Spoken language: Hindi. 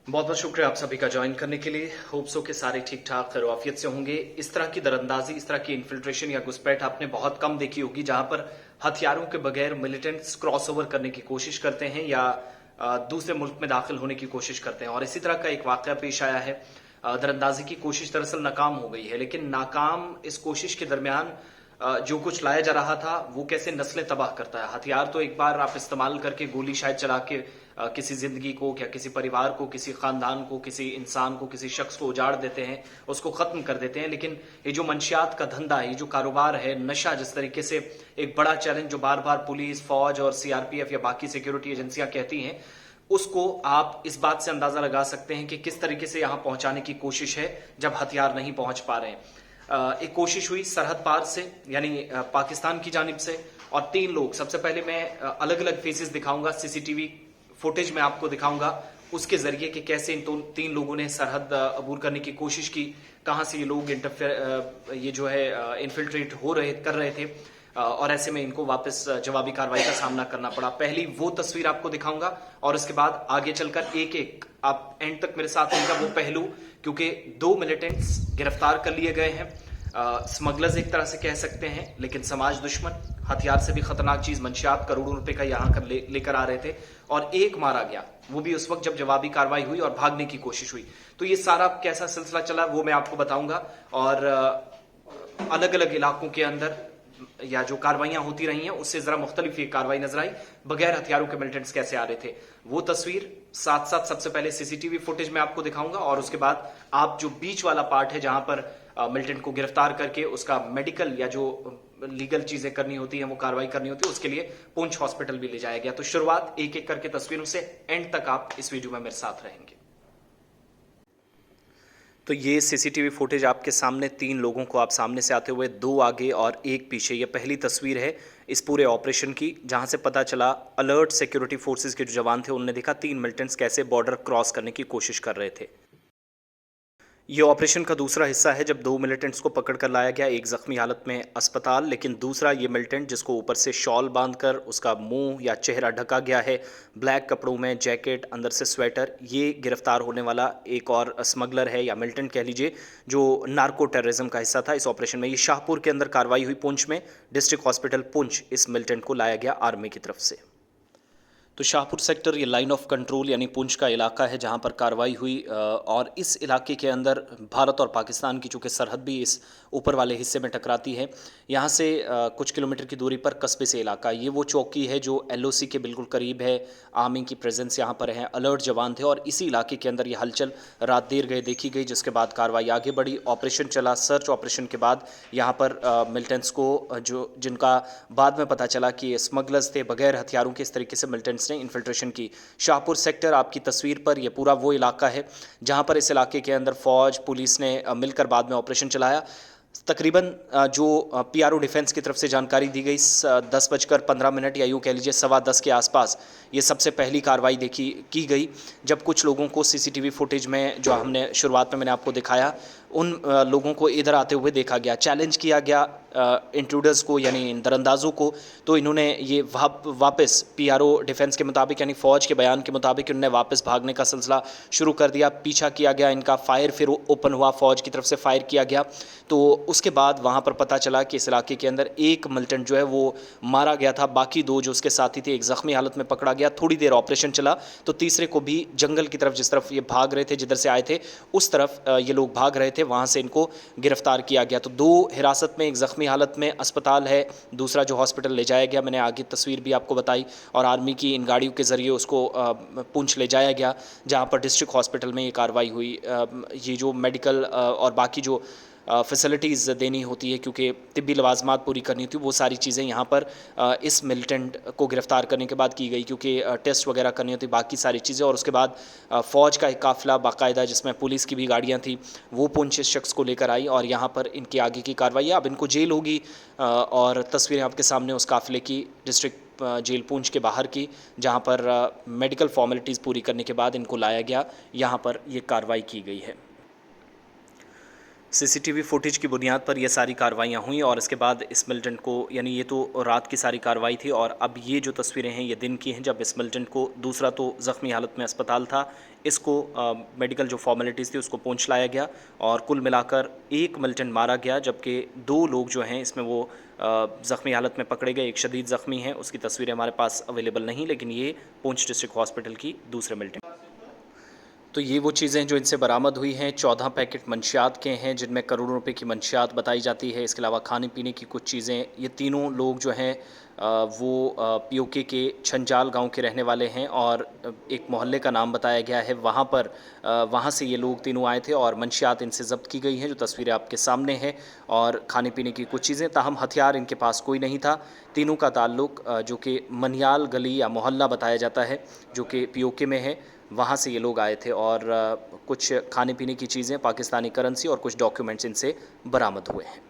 बहुत बहुत शुक्रिया आप सभी का ज्वाइन करने के लिए। होप सो के सारे ठीक ठाक खैरियत से होंगे। इस तरह की दरअंदाजी, इस तरह की इन्फिल्ट्रेशन या घुसपैठ आपने बहुत कम देखी होगी, जहां पर हथियारों के बगैर मिलिटेंट्स क्रॉस ओवर करने की कोशिश करते हैं या दूसरे मुल्क में दाखिल होने की कोशिश करते हैं। और इसी तरह का एक वाकया पेश आया है। दरअंदाजी की कोशिश दरअसल नाकाम हो गई है, लेकिन नाकाम इस कोशिश के दरमियान जो कुछ लाया जा रहा था वो कैसे नस्लें तबाह करता है। हथियार तो एक बार आप इस्तेमाल करके, गोली शायद चला के किसी जिंदगी को या किसी परिवार को, किसी खानदान को, किसी इंसान को, किसी शख्स को उजाड़ देते हैं, उसको खत्म कर देते हैं। लेकिन ये जो मंशियात का धंधा है, ये जो कारोबार है, नशा जिस तरीके से एक बड़ा चैलेंज जो बार बार पुलिस, फौज और सीआरपीएफ या बाकी सिक्योरिटी एजेंसियां कहती हैं, उसको आप इस बात से अंदाजा लगा सकते हैं कि किस तरीके से यहां पहुंचाने की कोशिश है जब हथियार नहीं पहुंच पा रहे हैं। एक कोशिश हुई सरहद पार से, यानी पाकिस्तान की जानिब से, और 3 लोग, सबसे पहले मैं अलग अलग फेसेस दिखाऊंगा, सीसीटीवी फुटेज में आपको दिखाऊंगा उसके जरिए कि कैसे इन 3 लोगों ने सरहद अबूर करने की कोशिश की, कहां से ये लोग ये जो है इन्फिल्ट्रेट कर रहे थे, और ऐसे में इनको वापस जवाबी कार्रवाई का सामना करना पड़ा। पहली वो तस्वीर आपको दिखाऊंगा और उसके बाद आगे चलकर एक एक आप एंड तक मेरे साथ रहेंगे वो पहलू, क्योंकि 2 मिलिटेंट्स गिरफ्तार कर लिए गए हैं। स्मगलर्स एक तरह से कह सकते हैं, लेकिन समाज दुश्मन, हथियार से भी खतरनाक चीज, मंशियात करोड़ों रुपए का यहां कर लेकर आ रहे थे, और एक मारा गया, वो भी उस वक्त जब जवाबी कार्रवाई हुई और भागने की कोशिश हुई। तो ये सारा कैसा सिलसिला चला वो मैं आपको बताऊंगा, और अलग अलग इलाकों के अंदर या जो कार्रवाइयां होती रही हैं उससे जरा मुख्तलिफ ये कार्रवाई नजर आई। बगैर हथियारों के मिलिटेंट्स कैसे आ रहे थे वो तस्वीर, साथ साथ सबसे पहले सीसीटीवी फुटेज में आपको दिखाऊंगा, और उसके बाद आप जो बीच वाला पार्ट है जहां पर मिलिटेंट को गिरफ्तार करके उसका मेडिकल या जो लीगल चीजें करनी होती है, वो कार्रवाई करनी होती है, उसके लिए पुंछ हॉस्पिटल भी ले जाया गया। तो शुरुआत एक एक करके तस्वीरों से, एंड तक आप इस वीडियो में मेरे साथ रहेंगे। तो ये सीसीटीवी फुटेज आपके सामने, 3 लोगों को आप सामने से आते हुए, 2 आगे और 1 पीछे, ये पहली तस्वीर है इस पूरे ऑपरेशन की, जहां से पता चला अलर्ट सिक्योरिटी फोर्सेस के जो जवान थे उन्होंने देखा 3 मिलिटेंट्स कैसे बॉर्डर क्रॉस करने की कोशिश कर रहे थे। ये ऑपरेशन का दूसरा हिस्सा है जब 2 मिलिटेंट्स को पकड़ कर लाया गया, एक जख्मी हालत में अस्पताल, लेकिन दूसरा ये मिलिटेंट जिसको ऊपर से शॉल बांधकर उसका मुंह या चेहरा ढका गया है, ब्लैक कपड़ों में, जैकेट, अंदर से स्वेटर, ये गिरफ्तार होने वाला एक और स्मगलर है या मिलिटेंट कह लीजिए, जो नार्को टेररिज्म का हिस्सा था इस ऑपरेशन में। ये शाहपुर के अंदर कार्रवाई हुई, पुंछ में, डिस्ट्रिक्ट हॉस्पिटल पुंछ इस मिलिटेंट को लाया गया आर्मी की तरफ से। तो शाहपुर सेक्टर ये लाइन ऑफ कंट्रोल यानी पुंछ का इलाका है जहां पर कार्रवाई हुई, और इस इलाके के अंदर भारत और पाकिस्तान की चूँकि सरहद भी इस ऊपर वाले हिस्से में टकराती है, यहाँ से कुछ किलोमीटर की दूरी पर कस्बे से इलाका, ये वो चौकी है जो एलओसी के बिल्कुल करीब है। आर्मी की प्रेजेंस यहाँ पर है, अलर्ट जवान थे, और इसी इलाके के अंदर ये हलचल रात देर गए देखी गई, जिसके बाद कार्रवाई आगे बढ़ी, ऑपरेशन चला। सर्च ऑपरेशन के बाद यहाँ पर मिलिटेंट्स को जो जिनका बाद में पता चला कि स्मगलर्स थे, बगैर हथियारों के इस तरीके से मिलिटेंट्स ने इन्फिल्ट्रेशन की। शाहपुर सेक्टर आपकी तस्वीर पर, यह पूरा वो इलाका है जहां पर इस इलाके के अंदर फौज, पुलिस ने मिलकर बाद में ऑपरेशन चलाया। तकरीबन जो पीआरओ डिफेंस की तरफ से जानकारी दी गई, 10:15 या यूँ कह लीजिए 10:15 के आसपास ये सबसे पहली कार्रवाई की गई, जब कुछ लोगों को सीसीटीवी फुटेज में जो हमने शुरुआत में मैंने आपको दिखाया, उन लोगों को इधर आते हुए देखा गया, चैलेंज किया गया इंट्रूडर्स को यानी दरअंदाजों को। तो इन्होंने ये वापस पीआरओ डिफेंस के मुताबिक यानी फ़ौज के बयान के मुताबिक इन्होंने वापस भागने का सिलसिला शुरू कर दिया, पीछा किया गया इनका, फायर फिर ओपन हुआ, फ़ौज की तरफ से फायर किया गया। तो उसके बाद वहाँ पर पता चला कि इस इलाके के अंदर एक मिलिटेंट जो है वो मारा गया था, बाकी 2 जो उसके साथी थे एक ज़ख्मी हालत में पकड़ा गया। थोड़ी देर ऑपरेशन चला तो तीसरे को भी जंगल की तरफ, जिस तरफ ये भाग रहे थे, जिधर से आए थे उस तरफ ये लोग भाग रहे थे, वहाँ से इनको गिरफ्तार किया गया। तो 2 हिरासत में, एक ज़ख्मी हालत में अस्पताल है, दूसरा जो हॉस्पिटल ले जाया गया, मैंने आगे तस्वीर भी आपको बताई, और आर्मी की इन गाड़ियों के ज़रिए उसको पुंछ ले जाया गया, जहाँ पर डिस्ट्रिक्ट हॉस्पिटल में ये कार्रवाई हुई। ये जो मेडिकल और बाकी जो फैसिलिटीज़ देनी होती है, क्योंकि तिब्बी लवाजमात पूरी करनी होती है, वो सारी चीज़ें यहाँ पर इस मिलिटेंट को गिरफ़्तार करने के बाद की गई, क्योंकि टेस्ट वगैरह करनी होती, बाकी सारी चीज़ें। और उसके बाद फ़ौज का एक काफ़िला बाकायदा, जिसमें पुलिस की भी गाड़ियाँ थी, वो पुंछ इस शख्स को लेकर आई और यहाँ पर इनकी आगे की कार्रवाई। अब इनको जेल होगी, और तस्वीरें आपके सामने उस काफ़िले की, डिस्ट्रिक्ट जेल पुंछ के बाहर की, जहाँ पर मेडिकल फॉर्मेलिटीज़ पूरी करने के बाद इनको लाया गया, यहाँ पर ये कार्रवाई की गई है। सीसीटीवी फुटेज की बुनियाद पर ये सारी कार्रवाइयाँ हुई और इसके बाद इस मिलिटेंट को, यानी ये तो रात की सारी कार्रवाई थी और अब ये जो तस्वीरें हैं ये दिन की हैं, जब इस मिलिटेंट को, दूसरा तो ज़ख्मी हालत में अस्पताल था, इसको मेडिकल जो फॉर्मेलिटीज़ थी उसको पहुँच लाया गया और कुल मिलाकर एक मिलिटेंट मारा गया, जबकि 2 लोग जो हैं इसमें वो ज़ख्मी हालत में पकड़े गए। एक शदीद ज़ख्मी है, उसकी तस्वीरें हमारे पास अवेलेबल नहीं, लेकिन ये पुंछ डिस्ट्रिक्ट हॉस्पिटल की दूसरे मिलिटेंट। तो ये वो चीज़ें हैं जो इनसे बरामद हुई हैं। 14 पैकेट मंशियात के हैं, जिनमें करोड़ों रुपए की मंशियात बताई जाती है। इसके अलावा खाने-पीने की कुछ चीज़ें। ये तीनों लोग जो हैं वो पीओके के छंजाल गाँव के रहने वाले हैं और एक मोहल्ले का नाम बताया गया है। वहाँ पर वहाँ से ये लोग तीनों आए थे और मंशियात इनसे ज़ब्त की गई हैं, जो तस्वीरें आपके सामने हैं, और खाने-पीने की कुछ चीज़ें। ताहम हथियार इनके पास कोई नहीं था। तीनों का ताल्लुक जो कि मनियाल गली या मोहल्ला बताया जाता है, जो कि पीओके में है, वहाँ से ये लोग आए थे और कुछ खाने-पीने की चीज़ें, पाकिस्तानी करेंसी और कुछ डॉक्यूमेंट्स इनसे बरामद हुए हैं।